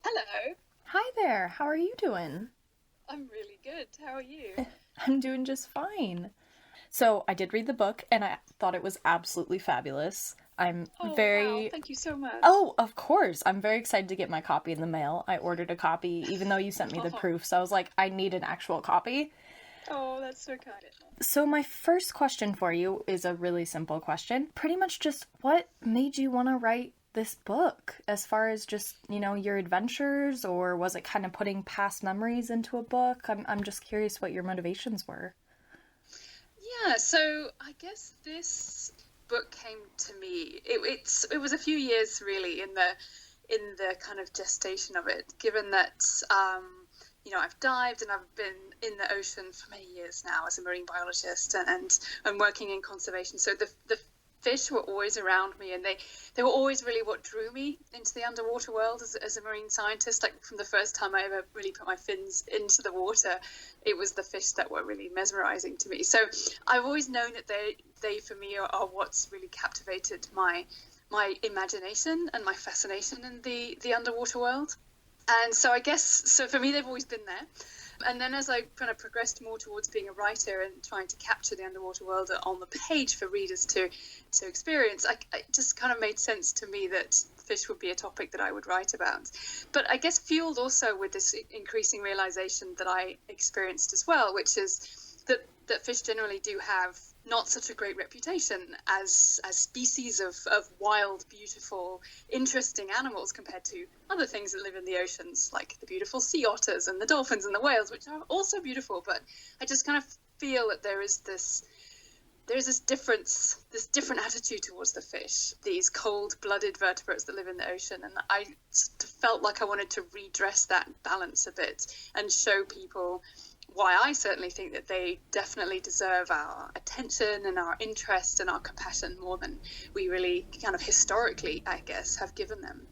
Hello, Hi there, how are you doing? I'm really good. How are you? I'm doing just fine. So, I did read the book and I thought it was absolutely fabulous. I'm Oh, wow, very. thank you so much. Oh, of course. I'm very excited to get my copy in the mail. I ordered a copy, even though you sent me the Oh, proof. So, I was like, I need an actual copy. oh, that's so kind. So, my first question for you is a really simple question. Pretty much just what made you want to write this book as far as just, your adventures, or was it kind of putting past memories into a book? I'm just curious what your motivations were. Yeah, so I guess this book came to me. It was a few years really in the kind of gestation of it, given that I've dived and I've been in the ocean for many years now as a marine biologist and I'm working in conservation. So the fish were always around me and they were always really what drew me into the underwater world as a marine scientist. Like from the first time I ever really put my fins into the water, it was the fish that were really mesmerizing to me. So I've always known that they for me are what's really captivated my imagination and my fascination in the underwater world. And so I guess, so for me, they've always been there. And then as I kind of progressed more towards being a writer and trying to capture the underwater world on the page for readers to experience, it just kind of made sense to me that fish would be a topic that I would write about. But I guess fueled also with this increasing realization that I experienced as well, which is that fish generally do have not such a great reputation as species of wild, beautiful, interesting animals compared to other things that live in the oceans, like the beautiful sea otters and the dolphins and the whales, which are also beautiful. But I just kind of feel that there's this difference, this different attitude towards the fish, these cold-blooded vertebrates that live in the ocean. And I felt like I wanted to redress that balance a bit and show people why I certainly think that they definitely deserve our attention and our interest and our compassion more than we really kind of historically, I guess, have given them.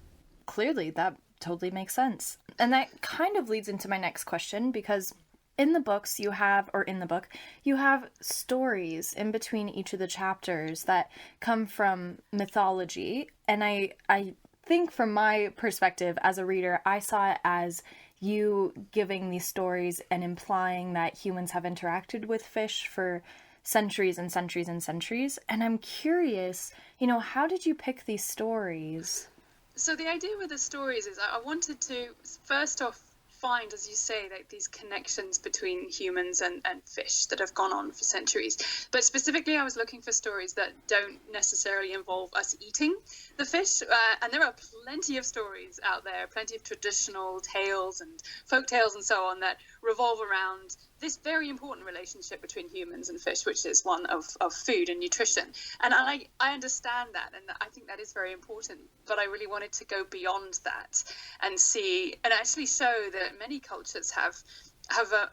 Clearly, that totally makes sense. And that kind of leads into my next question because in the books you have, or in the book, you have stories in between each of the chapters that come from mythology. And I think from my perspective as a reader, I saw it as you giving these stories and implying that humans have interacted with fish for centuries and centuries and centuries. And I'm curious, how did you pick these stories? So the idea with the stories is I wanted to first off find, as you say, like these connections between humans and fish that have gone on for centuries. But specifically, I was looking for stories that don't necessarily involve us eating the fish. And there are plenty of stories out there, plenty of traditional tales and folk tales and so on that revolve around this very important relationship between humans and fish, which is one of food and nutrition. And I understand that, and I think that is very important. But I really wanted to go beyond that and see and actually show that many cultures have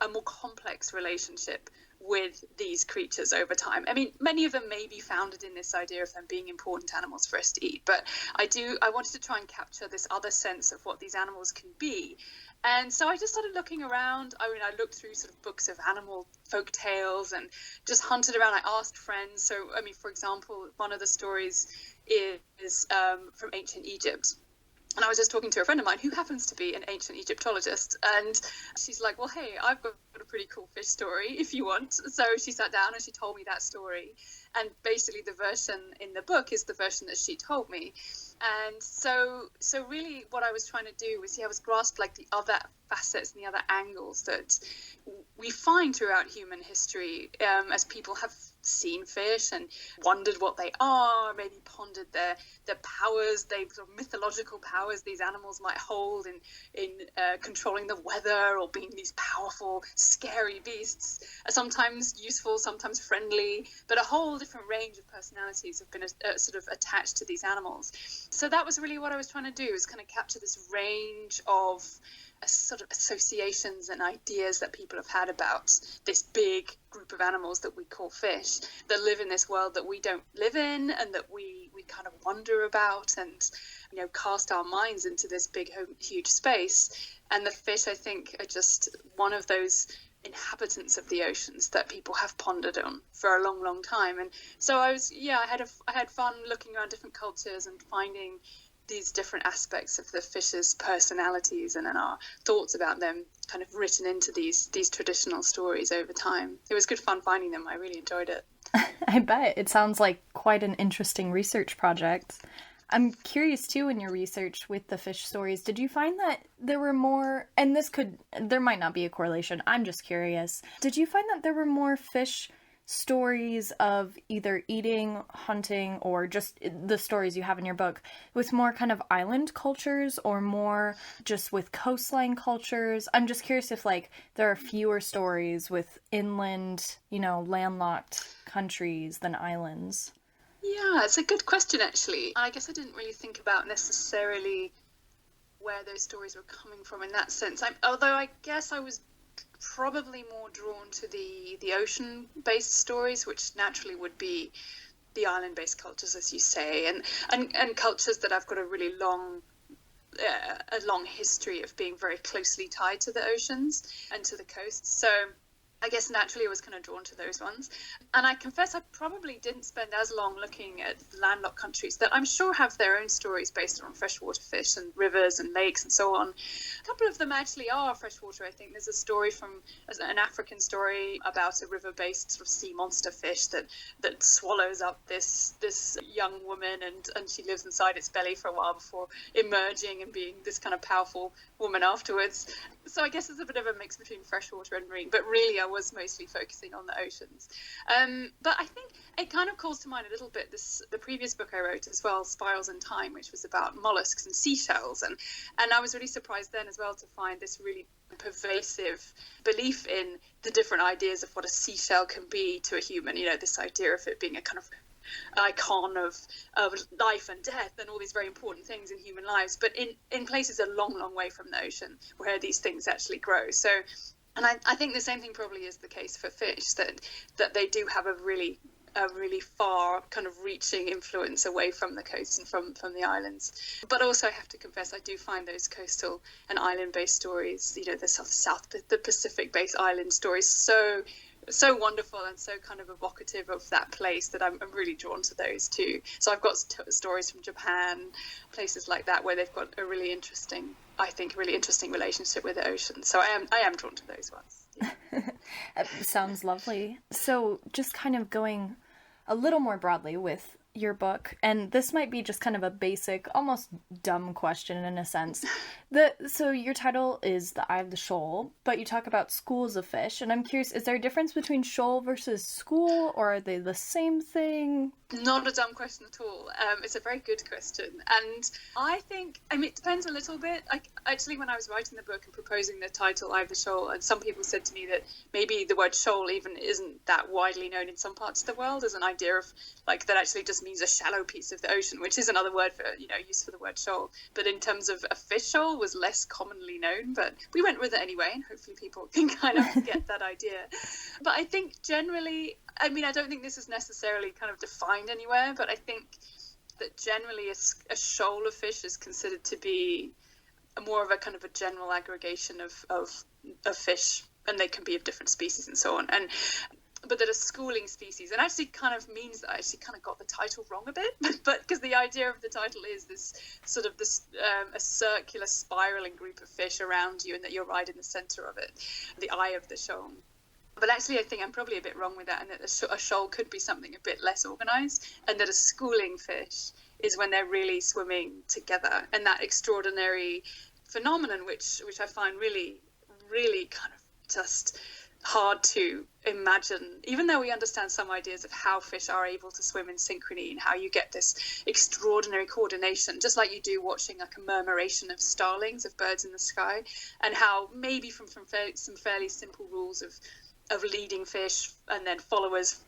a more complex relationship with these creatures over time. I mean, many of them may be founded in this idea of them being important animals for us to eat, but I wanted to try and capture this other sense of what these animals can be. And so I just started looking around. I mean, I looked through sort of books of animal folk tales and just hunted around. I asked friends. So, I mean, for example, one of the stories is from ancient Egypt. And I was just talking to a friend of mine who happens to be an ancient Egyptologist. And she's like, well, hey, I've got a pretty cool fish story if you want. So she sat down and she told me that story. And basically the version in the book is the version that she told me. And so really what I was trying to do was grasp like the other facets and the other angles that we find throughout human history, as people have seen fish and wondered what they are, maybe pondered their powers, they sort of mythological powers these animals might hold in controlling the weather or being these powerful, scary beasts, sometimes useful, sometimes friendly, but a whole different range of personalities have been sort of attached to these animals. So that was really what I was trying to do, is kind of capture this range of sort of associations and ideas that people have had about this big group of animals that we call fish that live in this world that we don't live in and that we kind of wonder about and cast our minds into this big huge space. And the fish, I think, are just one of those inhabitants of the oceans that people have pondered on for a long time. And so I had fun looking around different cultures and finding these different aspects of the fish's personalities and then our thoughts about them kind of written into these traditional stories over time. It was good fun finding them. I really enjoyed it. I bet. It sounds like quite an interesting research project. I'm curious too, in your research with the fish stories, did you find that there were more, and there might not be a correlation, I'm just curious, did you find that there were more fish stories of either eating, hunting, or just the stories you have in your book with more kind of island cultures or more just with coastline cultures? I'm just curious if like there are fewer stories with inland, landlocked countries than islands. Yeah, it's a good question, actually. I guess I didn't really think about necessarily where those stories were coming from in that sense. Although I guess I was probably more drawn to the ocean-based stories, which naturally would be the island-based cultures, as you say, and cultures that have got a really long history of being very closely tied to the oceans and to the coasts. So I guess naturally I was kind of drawn to those ones. And I confess I probably didn't spend as long looking at landlocked countries that I'm sure have their own stories based on freshwater fish and rivers and lakes and so on. A couple of them actually are freshwater, I think. There's a story an African story about a river-based sort of sea monster fish that swallows up this young woman and she lives inside its belly for a while before emerging and being this kind of powerful woman afterwards. So I guess it's a bit of a mix between freshwater and marine, but really I was mostly focusing on the oceans. But I think it kind of calls to mind a little bit the previous book I wrote as well, Spirals in Time, which was about mollusks and seashells. And I was really surprised then as well to find this really pervasive belief in the different ideas of what a seashell can be to a human. This idea of it being a kind of icon of life and death and all these very important things in human lives, but in places a long way from the ocean where these things actually grow. So, and I think the same thing probably is the case for fish, that they do have a really far kind of reaching influence away from the coast and from the islands. But also I have to confess I do find those coastal and island-based stories, the Pacific-based island stories so wonderful and so kind of evocative of that place that I'm really drawn to those too. So I've got stories from Japan, places like that, where they've got a really interesting relationship with the ocean. So I am drawn to those ones. Yeah. Sounds lovely. So just kind of going a little more broadly with your book, and this might be just kind of a basic, almost dumb question in a sense. So your title is The Eye of the Shoal, but you talk about schools of fish, and I'm curious, is there a difference between shoal versus school, or are they the same thing? Not a dumb question at all. It's a very good question. And I think, it depends a little bit. Actually, when I was writing the book and proposing the title, Eye of the Shoal, and some people said to me that maybe the word shoal even isn't that widely known in some parts of the world as an idea of, that actually just means a shallow piece of the ocean, which is another word for, use for the word shoal. But in terms of a fish shoal was less commonly known, but we went with it anyway, and hopefully people can kind of get that idea. But I think generally, I don't think this is necessarily kind of defined anywhere, but I think that generally a shoal of fish is considered to be more of a kind of a general aggregation of fish, and they can be of different species and so on. But that a schooling species, and actually kind of means that I actually kind of got the title wrong a bit, but because the idea of the title is this sort of a circular spiraling group of fish around you, and that you're right in the center of it, the eye of the shoal. But actually, I think I'm probably a bit wrong with that, and that a shoal could be something a bit less organized, and that a schooling fish is when they're really swimming together, and that extraordinary phenomenon, which I find really, really kind of just hard to imagine, even though we understand some ideas of how fish are able to swim in synchrony and how you get this extraordinary coordination, just like you do watching like a murmuration of starlings, of birds in the sky, and how maybe from some fairly simple rules of leading fish and then followers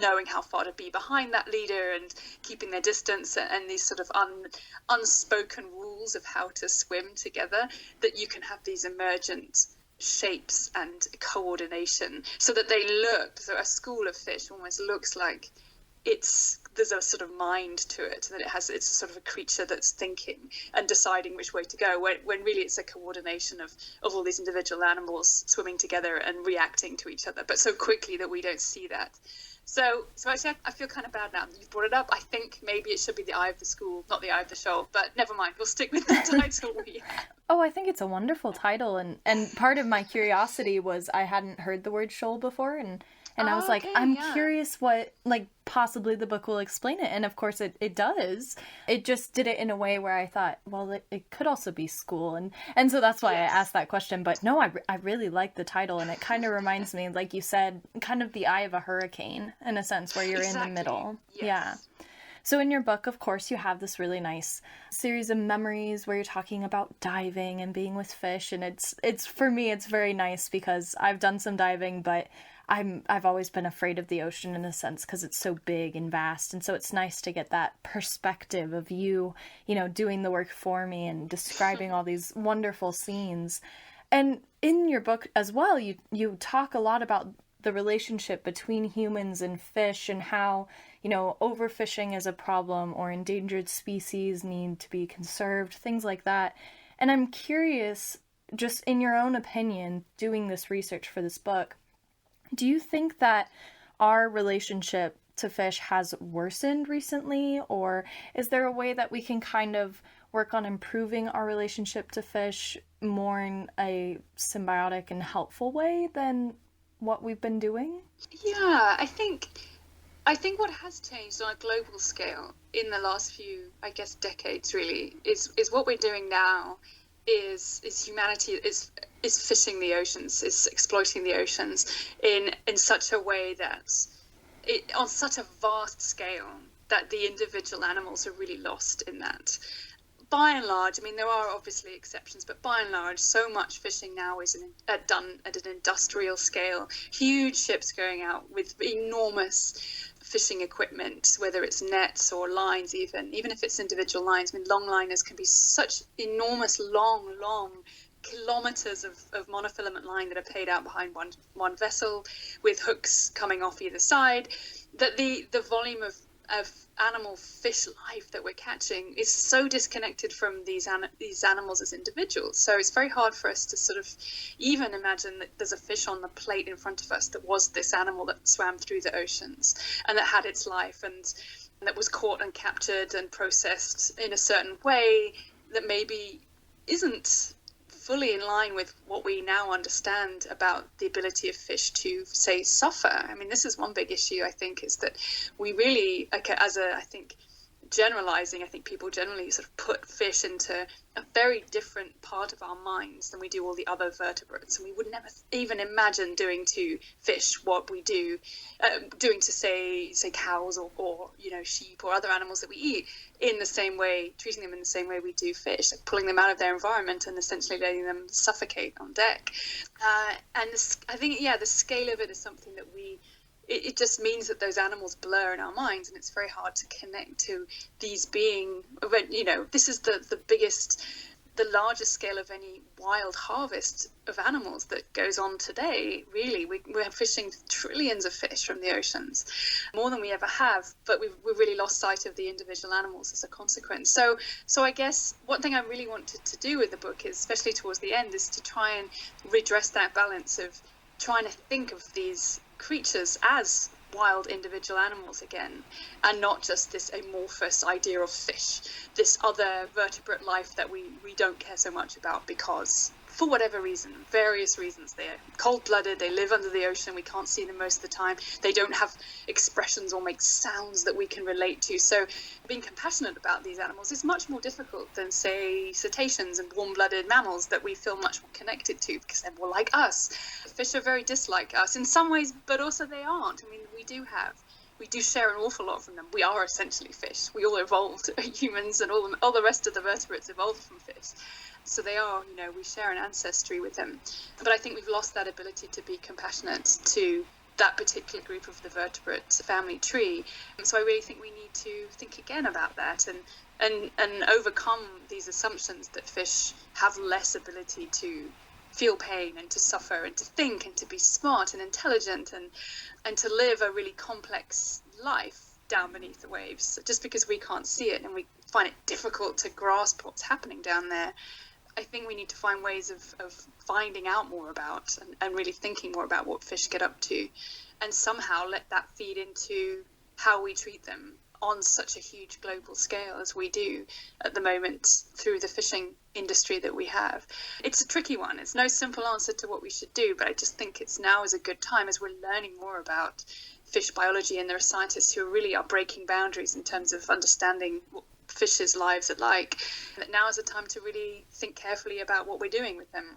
knowing how far to be behind that leader and keeping their distance, and these sort of unspoken rules of how to swim together, that you can have these emergent shapes and coordination, so that so a school of fish almost looks like there's a sort of mind to it, that it's sort of a creature that's thinking and deciding which way to go, when really it's a coordination of all these individual animals swimming together and reacting to each other, but so quickly that we don't see that. So actually, I feel kind of bad now that you've brought it up. I think maybe it should be The Eye of the School, not The Eye of the Shoal. But never mind, we'll stick with the title we have. Oh, I think it's a wonderful title, and part of my curiosity was I hadn't heard the word shoal before, and I was like, I'm curious what, like, possibly the book will explain it, and of course it does. It just did it in a way where I thought, well, it could also be school, and so that's why I asked that question. But no, I really like the title, and it kind of reminds me, like you said, kind of the eye of a hurricane, in a sense, where you're in the middle. Yes. Yeah. So in your book, of course, you have this really nice series of memories where you're talking about diving and being with fish. And it's for me, it's very nice because I've done some diving, but I've always been afraid of the ocean in a sense because it's so big and vast. And so it's nice to get that perspective of you doing the work for me and describing all these wonderful scenes. And in your book as well, you talk a lot about the relationship between humans and fish and how, overfishing is a problem or endangered species need to be conserved, things like that. And I'm curious, just in your own opinion, doing this research for this book, do you think that our relationship to fish has worsened recently, or is there a way that we can kind of work on improving our relationship to fish more in a symbiotic and helpful way than what we've been doing? Yeah, I think what has changed on a global scale in the last few, I guess, decades really is what we're doing now is humanity is fishing the oceans, is exploiting the oceans in such a way that on such a vast scale that the individual animals are really lost in that. By and large, I mean, there are obviously exceptions, but by and large, so much fishing now is done at an industrial scale. Huge ships going out with enormous fishing equipment, whether it's nets or lines even if it's individual lines. I mean, long liners can be such enormous, long kilometers of monofilament line that are paid out behind one vessel with hooks coming off either side, that the volume of animal fish life that we're catching is so disconnected from these animals as individuals. So it's very hard for us to sort of even imagine that there's a fish on the plate in front of us that was this animal that swam through the oceans and that had its life and that was caught and captured and processed in a certain way that maybe isn't fully in line with what we now understand about the ability of fish to, say, suffer. I mean, this is one big issue, I think, is that we really, I think people generally sort of put fish into a very different part of our minds than we do all the other vertebrates. And we would never even imagine doing to fish what we do, doing to, say cows or sheep or other animals that we eat in the same way, treating them in the same way we do fish, like pulling them out of their environment and essentially letting them suffocate on deck. And I think, the scale of it is something that it just means that those animals blur in our minds, and it's very hard to connect to these being, this is the largest scale of any wild harvest of animals that goes on today, really. We're fishing trillions of fish from the oceans, more than we ever have, but we've really lost sight of the individual animals as a consequence. So I guess one thing I really wanted to do with the book is, especially towards the end, is to try and redress that balance of trying to think of these creatures as wild individual animals again, and not just this amorphous idea of fish, this other vertebrate life that we don't care so much about because, for whatever reason, various reasons, they're cold-blooded, they live under the ocean, we can't see them most of the time, they don't have expressions or make sounds that we can relate to. So being compassionate about these animals is much more difficult than, say, cetaceans and warm-blooded mammals that we feel much more connected to because they're more like us. Fish are very dislike us in some ways, but also they aren't. I mean, we do share an awful lot from them. We are essentially fish. We all evolved, humans and all the rest of the vertebrates evolved from fish. So they are, we share an ancestry with them. But I think we've lost that ability to be compassionate to that particular group of the vertebrate family tree. So I really think we need to think again about that and overcome these assumptions that fish have less ability to feel pain and to suffer and to think and to be smart and intelligent and to live a really complex life down beneath the waves. Just because we can't see it and we find it difficult to grasp what's happening down there, I think we need to find ways of finding out more about and really thinking more about what fish get up to and somehow let that feed into how we treat them on such a huge global scale as we do at the moment through the fishing industry that we have. It's a tricky one. It's no simple answer to what we should do, but I just think it's now is a good time as we're learning more about fish biology, and there are scientists who really are breaking boundaries in terms of understanding what fish's lives are like, that now is a time to really think carefully about what we're doing with them,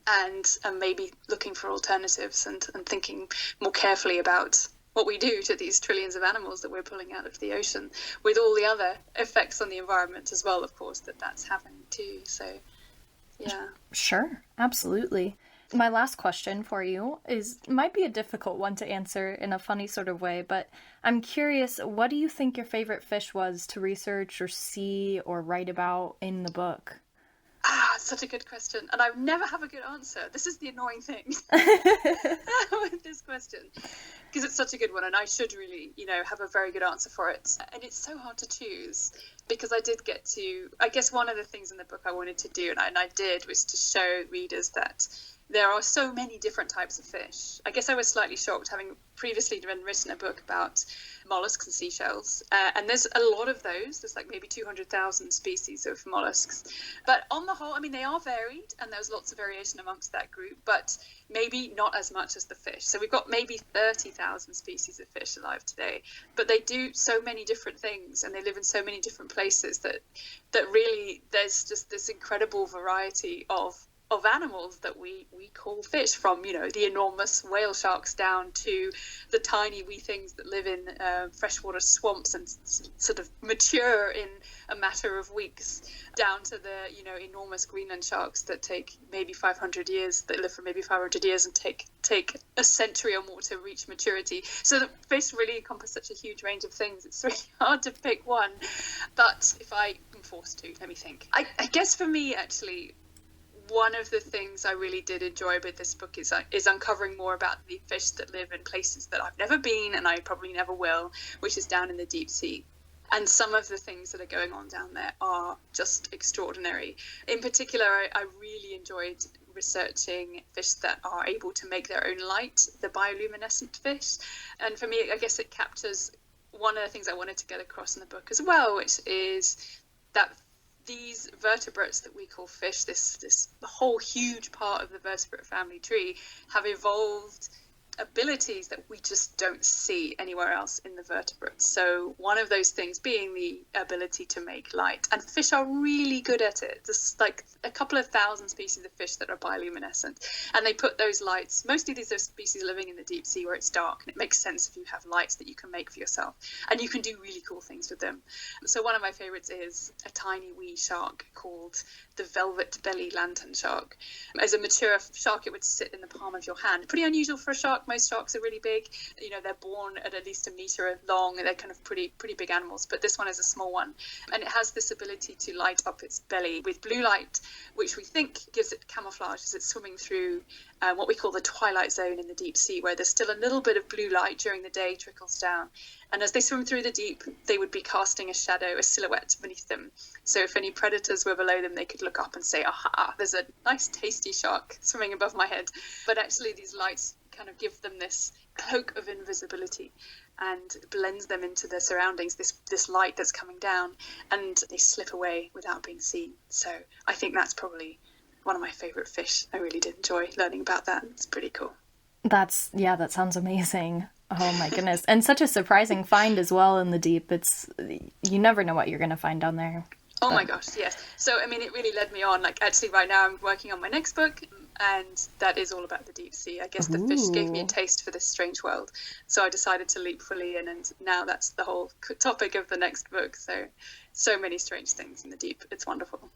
and maybe looking for alternatives and thinking more carefully about what we do to these trillions of animals that we're pulling out of the ocean, with all the other effects on the environment as well, of course, that's happening too. So, yeah. Sure, absolutely. My last question for you might be a difficult one to answer in a funny sort of way, but I'm curious, what do you think your favorite fish was to research or see or write about in the book? Such a good question. And I never have a good answer. This is the annoying thing with this question, because it's such a good one and I should really, have a very good answer for it. And it's so hard to choose, because I did get to, I guess one of the things in the book I wanted to do, and I did, was to show readers that there are so many different types of fish. I guess I was slightly shocked, having previously written a book about mollusks and seashells, and there's a lot of those. There's like maybe 200,000 species of mollusks, but on the whole, I mean, they are varied, and there's lots of variation amongst that group, but maybe not as much as the fish. So we've got maybe 30,000 species of fish alive today, but they do so many different things, and they live in so many different places that really there's just this incredible variety of animals that we call fish, from the enormous whale sharks down to the tiny wee things that live in freshwater swamps and sort of mature in a matter of weeks, down to the enormous Greenland sharks that take maybe 500 years, that live for maybe 500 years and take a century or more to reach maturity. So the fish really encompass such a huge range of things. It's really hard to pick one, but if I am forced to, let me think. I guess for me, actually, one of the things I really did enjoy with this book is uncovering more about the fish that live in places that I've never been, and I probably never will, which is down in the deep sea. And some of the things that are going on down there are just extraordinary. In particular, I really enjoyed researching fish that are able to make their own light, the bioluminescent fish. And for me, I guess it captures one of the things I wanted to get across in the book as well, which is that these vertebrates that we call fish, this whole huge part of the vertebrate family tree, have evolved abilities that we just don't see anywhere else in the vertebrates. So one of those things being the ability to make light, and fish are really good at it. There's like a couple of thousand species of fish that are bioluminescent, and they put those lights, mostly these are species living in the deep sea where it's dark, and it makes sense if you have lights that you can make for yourself, and you can do really cool things with them. So one of my favorites is a tiny wee shark called the velvet belly lantern shark. As a mature shark, it would sit in the palm of your hand. Pretty unusual for a shark. Most sharks are really big. They're born at least a meter long, and they're kind of pretty big animals, but this one is a small one, and it has this ability to light up its belly with blue light, which we think gives it camouflage as it's swimming through what we call the twilight zone in the deep sea, where there's still a little bit of blue light during the day trickles down, and as they swim through the deep, they would be casting a shadow, a silhouette beneath them. So if any predators were below them, they could look up and say, aha, there's a nice tasty shark swimming above my head. But actually these lights kind of give them this cloak of invisibility and blends them into their surroundings, this light that's coming down, and they slip away without being seen. So I think that's probably one of my favorite fish. I really did enjoy learning about that. It's pretty cool. That sounds amazing. Oh my goodness. And such a surprising find as well in the deep. You never know what you're going to find down there. Oh my gosh, yes. So, I mean, it really led me on. Like, actually, right now I'm working on my next book, and that is all about the deep sea. I guess the fish gave me a taste for this strange world. So I decided to leap fully in, and now that's the whole topic of the next book. So many strange things in the deep. It's wonderful.